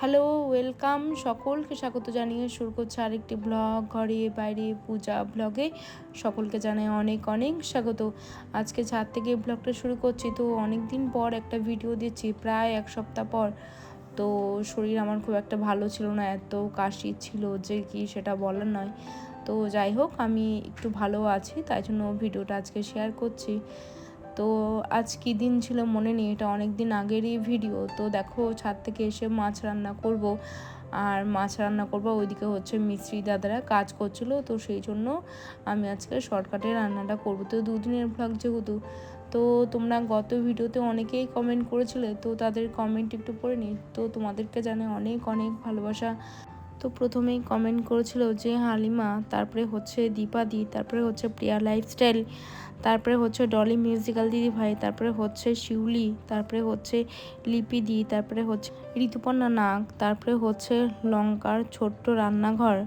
Hello, welcome. সকলকে স্বাগত জানিয়ে শুরু করছে আরেকটি ব্লগ। ঘরে বাইরে পূজা ব্লগে সকলকে জানাই অনেক অনেক স্বাগত। আজকে ছাদ থেকে ব্লগটা শুরু করছি। তো অনেক দিন পর একটা ভিডিও দিচ্ছি, প্রায় এক সপ্তাহ পর। তো শরীর আমার খুব একটা ভালো ছিল না, এত কাশি ছিল যে কি সেটা বলার নয়। তো যাই হোক, আমি একটু ভালো আছি, তাই জন্য ভিডিওটা আজকে শেয়ার করছি। তো আজ কী দিন ছিল মনে নেই, এটা অনেক দিন আগেরই ভিডিও। তো দেখো, ছাদ থেকে এসে মাছ রান্না করব, আর মাছ রান্না করবো, ওইদিকে হচ্ছে মিস্ত্রি দাদারা কাজ করছিল, তো সেই জন্য আমি আজকে শর্টকাটে রান্নাটা করব। তো দুদিনের ব্লগ যেহেতু, তো তোমরা গত ভিডিওতে অনেকেই কমেন্ট করেছিলে, তো তাদের কমেন্ট একটু পড়ে নিই। তো তোমাদেরকে জানাই অনেক অনেক ভালোবাসা। তো প্রথমেই কমেন্ট করেছিল যে হালিমা, তারপরে হচ্ছে দীপাদি, তারপরে হচ্ছে প্রিয়া লাইফস্টাইল, তারপরে হচ্ছে ডলি মিউজিক্যাল দিদি ভাই, তারপরে হচ্ছে শিউলি, তারপরে হচ্ছে লিপিদি, তারপরে হচ্ছে ঋতুপর্ণা নাগ, তারপরে হচ্ছে লঙ্কার ছোট্ট রান্নাঘর,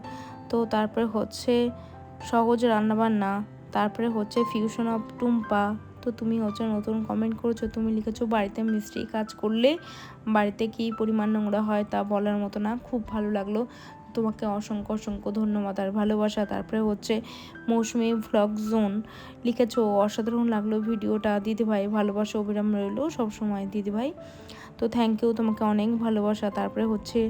তো তারপরে হচ্ছে সহজ রান্নাবান্না, তারপরে হচ্ছে ফিউশন অফ টুম্পা। তো তুমি হচ্ছে নতুন কমেন্ট করেছো, তুমি লিখেছো বাড়িতে মিস্ত্রি কাজ করলে বাড়িতে কী পরিমাণ নোংরা হয় তা বলার মতো না। খুব ভালো লাগলো, তোমাকে অসংখ্য অসংখ্য ধন্যবাদ আর ভালোবাসা। তারপরে হচ্ছে মৌসুমি ভ্লগ জোন লিখেছো, অসাধারণ লাগলো ভিডিওটা দিদিভাই, ভালোবাসা অবিরাম রইলো সবসময় দিদিভাই। তো থ্যাংক ইউ, তোমাকে অনেক ভালোবাসা। তারপরে হচ্ছে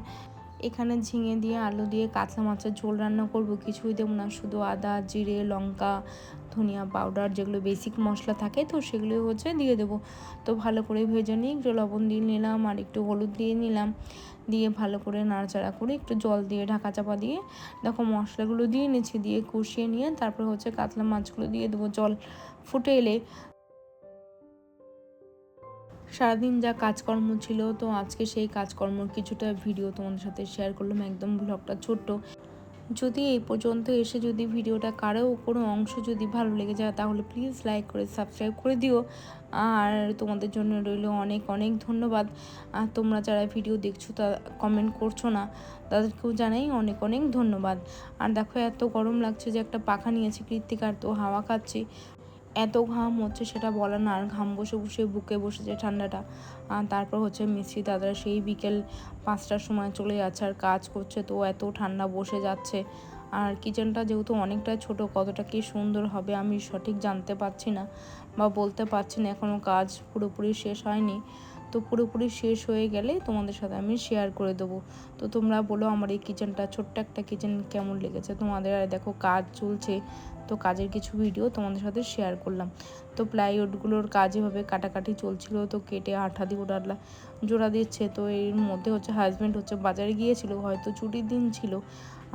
এখানে ঝিঙে দিয়ে আলু দিয়ে কাতলা মাছের ঝোল রান্না করব, কিছুই দেবো না, শুধু আদা জিরে লঙ্কা ধনিয়া পাউডার, যেগুলো বেসিক মশলা থাকে তো সেগুলোই হচ্ছে দিয়ে দেবো। তো ভালো করে ভেজে নিয়ে একটু লবণ দিয়ে নিলাম আর একটু হলুদ দিয়ে নিলাম, দিয়ে ভালো করে নাড়াচাড়া করে একটু জল দিয়ে ঢাকা চাপা দিয়ে দেখো মশলাগুলো দিয়ে নিচ্ছি, দিয়ে কষিয়ে নিয়ে তারপরে হচ্ছে কাতলা মাছগুলো দিয়ে দেবো। জল ফুটে এলে সারাদিন যা কাজকর্ম ছিল, তো আজকে সেই কাজকর্মর কিছুটা ভিডিও তোমাদের সাথে শেয়ার করলাম, একদম ব্লগটা ছোট্ট। যদি এই পর্যন্ত এসে যদি ভিডিওটা কারো কোনো অংশ যদি ভালো লেগে যায়, তাহলে প্লিজ লাইক করে সাবস্ক্রাইব করে দিও। আর তোমাদের জন্য রইল অনেক অনেক ধন্যবাদ। আর তোমরা যারা ভিডিও দেখছো তা কমেন্ট করছো না, তাদেরকেও জানাই অনেক অনেক ধন্যবাদ। আর দেখো, এত গরম লাগছে যে একটা পাখা নিয়েছি কৃত্তিকার, তো হাওয়া খাচ্ছি, এত ঘাম হচ্ছে সেটা বলা না। আর ঘাম বসে বসে বুকে বসেছে ঠান্ডাটা। আর তারপর হচ্ছে মিস্ত্রি দাদারা সেই বিকেল 5টার সময় চলে যাচ্ছে আর কাজ করছে, তো এত ঠান্ডা বসে যাচ্ছে। আর কিচেনটা যেহেতু অনেকটা ছোট, কতটা কি সুন্দর হবে আমি সঠিক জানতে পারছি না বা বলতে পারছি না, এখনও কাজ পুরোপুরি শেষ হয়নি। তো পুরোপুরি শেষ হয়ে গেলে তোমাদের সাথে আমি শেয়ার করে দেবো। তো তোমরা বলো আমার এই কিচেনটা, ছোট্ট একটা কিচেন, কেমন লেগেছে তোমাদের। আর দেখো কাজ চলছে, তো কাজের কিছু ভিডিও তোমাদের সাথে শেয়ার করলাম। তো প্লাইউডগুলোর কাজ এভাবে কাটাকাটি চলছিল, তো কেটে আঠা দিয়ে ওটা জোড়া দিচ্ছে। তো এর মধ্যে হচ্ছে হাজব্যান্ড হচ্ছে বাজারে গিয়েছিল, হয়তো ছুটির দিন ছিল।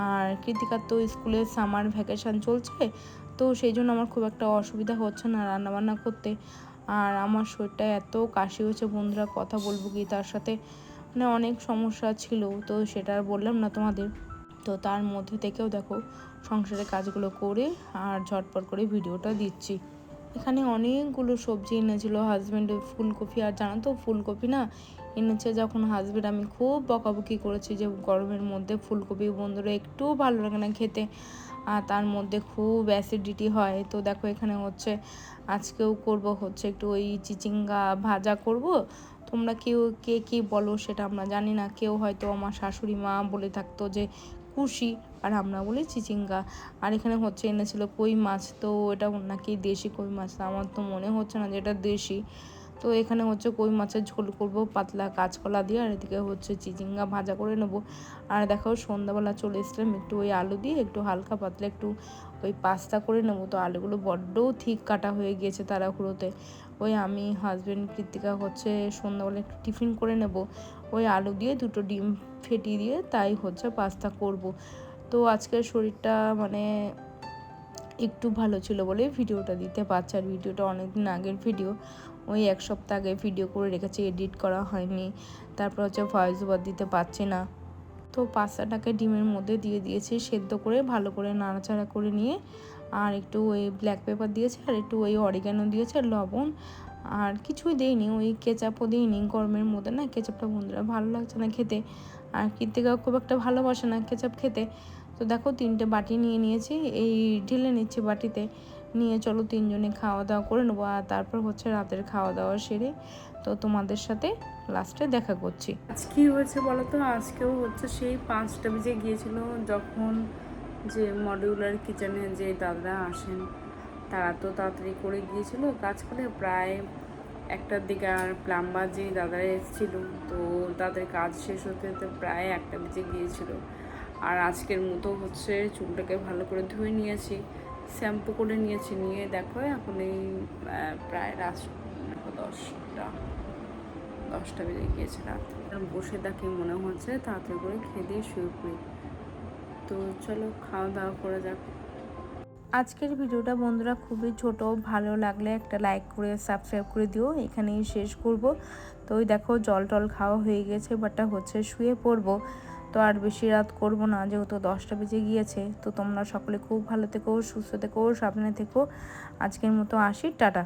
আর কৃতিকার তো স্কুলে সামার ভ্যাকেশান চলছে, তো সেই জন্য আমার খুব একটা অসুবিধা হচ্ছে না রান্নাবান্না করতে। আর আমার শরীরটা এত কাশি হয়েছে বন্ধুরা, কথা বলবো কি তার সাথে, মানে অনেক সমস্যা ছিল, তো সেটা আর বললাম না তোমাদের। তো তার মধ্যে থেকেও দেখো সংসারের কাজগুলো করে আর ঝটপট করে ভিডিওটা দিচ্ছি। এখানে অনেকগুলো সবজি এনেছিল হাজব্যান্ড, ফুলকপি। আর জানো তো, ফুলকপি না এনেছে যখন হাজব্যান্ড, আমি খুব বকাবকি করেছি যে গরমের মধ্যে ফুলকপি বন্ধুরা একটু ভালো লাগে না খেতে, আর তার মধ্যে খুব অ্যাসিডিটি হয়। তো দেখো এখানে হচ্ছে আজকেও করব হচ্ছে একটু ওই চিচিঙ্গা ভাজা করব। তোমরা কেউ কে কী বলো সেটা আমরা জানি না, কেউ হয়তো আমার শাশুড়ি মা বলে থাকতো যে কুশি, আর আমরা বলি চিচিঙ্গা। আর এখানে হচ্ছে এনেছিল কই মাছ, তো এটা নাকি দেশি কই মাছ, আমার তো মনে হচ্ছে না যে এটা দেশি। তো এখানে হচ্ছে কই মাছের ঝোল করব পাতলা কাঁচকলা দিয়ে, আর এদিকে হচ্ছে চিচিঙ্গা ভাজা করে নেবো। আর দেখো সন্ধ্যাবেলা চলে এসলাম, একটু ওই আলু দিয়ে একটু হালকা পাতলা একটু ওই পাস্তা করে নেবো। তো আলুগুলো বড্ড ঠিক কাটা হয়ে গিয়েছে তাড়াহুড়োতে। ওই আমি হাজব্যান্ড কৃত্তিকা হচ্ছে সন্ধ্যাবেলা একটু টিফিন করে নেব, ওই আলু দিয়ে দুটো ডিম ফেটিয়ে দিয়ে তাই হচ্ছে পাস্তা করব। তো আজকের শরীরটা মানে একটু ভালো ছিল বলে ভিডিওটা দিতে পারছি। আর ভিডিওটা অনেকদিন আগের ভিডিও, ওই এক সপ্তাহ আগে ভিডিও করে রেখেছি, এডিট করা হয়নি। তারপর হচ্ছে ভয়েস ওভার দিতে পারছি না। তো পাস্তাটাকে ডিমের মধ্যে দিয়ে দিয়েছি সেদ্ধ করে, ভালো করে নাড়াচাড়া করে নিয়ে, আর একটু ওই ব্ল্যাক পেপার দিয়েছে আর একটু ওই অরিগ্যানো দিয়েছে, লবণ আর কিছুই দিইনি, ওই কেচাপও দিইনি। গরমের মধ্যে না কেচাপটা বন্ধুরা ভালো লাগছে না খেতে, আর কৃত্তিকাও খুব একটা ভালোবাসে না কেচাপ খেতে। তো দেখো 3টে বাটি নিয়ে নিয়েছি, এই ঢেলে নিচ্ছি বাটিতে, নিয়ে চলো তিনজনে খাওয়া দাওয়া করে নেবো, আর তারপর হচ্ছে রাতের খাওয়া দাওয়া সেরে তো তোমাদের সাথে লাস্টে দেখা করছি। আজ কি হয়েছে বলো তো, আজকেও হচ্ছে সেই 5টা বেজে গিয়েছিল, যখন যে মডিউলার কিচেনে যে দাদারা আসেন তারা তো তাড়াতাড়ি করে গিয়েছিল কাজ করে, প্রায় 1টার দিকে। আর প্লাম্বার যে দাদারা এসেছিলো তো তাদের কাজ শেষ হতে হতে প্রায় 1টা বেজে গিয়েছিল। আর আজকের মতো হচ্ছে চুলটাকে ভালো করে ধুয়ে নিয়েছি, শ্যাম্পু করে নিয়েছি, নিয়ে দেখো এখন এই প্রায় রাত 10টা বেজে গিয়েছে রাত। বসে থাকি মনে হচ্ছে তাড়াতাড়ি করে খেয়ে দিয়ে শুয়ে পড়ি। তো চলো খাওয়া দাওয়া করে যাক। আজকের ভিডিওটা বন্ধুরা খুবই ছোট, ভালো লাগলে একটা লাইক করে সাবস্ক্রাইব করে দিও, এখানেই শেষ করব। তো ওই দেখো জল টল খাওয়া হয়ে গেছে, বাটটা হচ্ছে শুয়ে পড়বো। তো আর বেশি রাত করব না, যেহেতু 10টা বেজে গিয়েছে। তো তোমরা সকলে খুব ভালো থেকো, সুস্থ থেকো, সাবধানে থেকো। আজকের মতো আসি, টাটা।